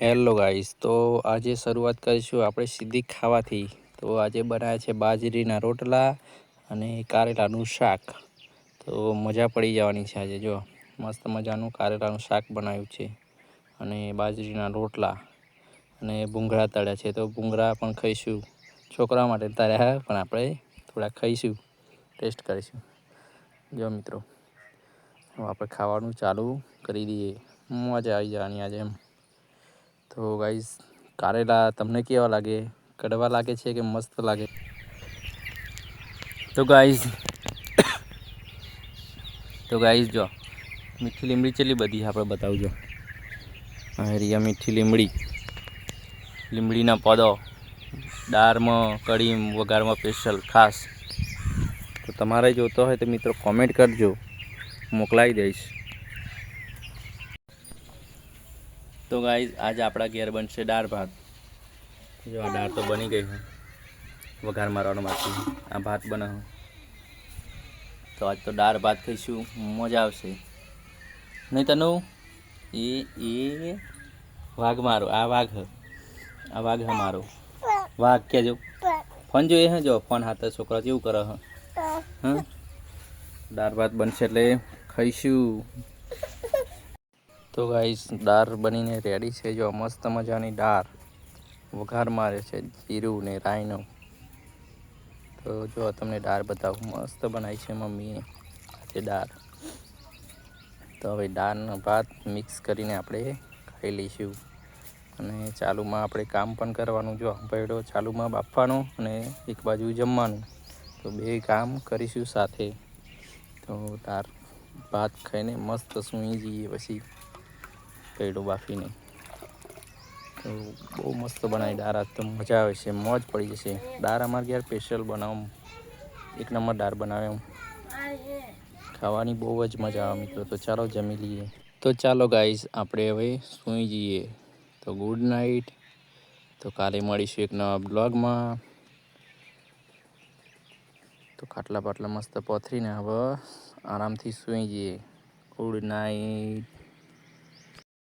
Hello guys, તો આજે શરૂઆત કરીશું આપણે સીધી ખાવાથી. તો આજે બનાવ્યા છે બાજરીના રોટલા અને કારેલાનું શાક. તો મજા પડી જવાની છે આજે. જો મસ્ત મજાનું કારેલાનું શાક બનાવ્યું છે અને બાજરીના રોટલા અને ભૂંગળા તળ્યા છે. તો ભૂંગળા પણ ખાઈશું, છોકરા માટે તળ્યા પણ આપણે થોડા ખાઈશું, ટેસ્ટ કરીશું. જો મિત્રો, આપણે ખાવાનું ચાલુ કરી દઈએ, મજા આવી જવાની આજે એમ. તો ગાઈસ, કારેલા તમને કેવા લાગે? કડવા લાગે છે કે મસ્ત લાગે? તો ગાઈસ જો મીઠી લીમડી કેટલી બધી આપણે બતાવજો. આ રિયા મીઠી લીમડીના પદો દાળમાં કઢી વઘારમાં સ્પેશિયલ ખાસ. તો તમારે જોતો હોય તો મિત્રો કોમેન્ટ કરજો, મોકલાવી દઈશ. તો ગાઈસ, આજે આપણા ઘેર બનશે દાળ ભાત. જો આ દાળ તો બની ગઈ છે, વઘાર મારવાનો બાકી. આ ભાત બનાવો તો આજ તો દાળ ભાત ખાઈશું, મજા આવશે નહીં તનુ? એ વાઘ મારો, આ વાઘ હે મારો વાઘ. કેજો ફોન જોઈએ હે? જો ફોન હાથે છોકરા કેવું કરે હ. દાળ ભાત બનશે એટલે ખાઈશું. તો ગાઈસ, દાળ બનીને રેડી છે. જો મસ્ત મજાની દાળ વઘાર મારે છે, જીરું ને રાઈનો. તો જો તમને દાળ બતાવું, મસ્ત બનાવી છે મમ્મીએ આજે દાળ. તો હવે દાળનો ભાત મિક્સ કરીને આપણે ખાઈ લઈશું. અને ચાલુમાં આપણે કામ પણ કરવાનું. જો ભેડો ચાલુમાં બાફવાનો અને એક બાજુ જમવાનું, તો બે કામ કરીશું સાથે. તો દાળ ભાત ખાઈને મસ્ત સૂઈ જઈએ પછી ભેડો બાફીને. તો બહુ મસ્ત બનાવી દાળ. આજ તો મજા આવે છે, મોજ પડી જશે. દાળ અમારે ઘેર સ્પેશિયલ બનાવું, એક નંબર દાળ બનાવે એમ. ખાવાની બહુ જ મજા આવે મિત્રો. તો ચાલો જમી લઈએ. તો ચાલો ગાઈસ, આપણે હવે સૂઈ જઈએ. તો ગુડ નાઇટ. તો કાલે મળીશું એક નવા બ્લોગમાં. તો ખાટલા બાટલા મસ્ત પથરીને હવે આરામથી સૂઈ જઈએ. Good night.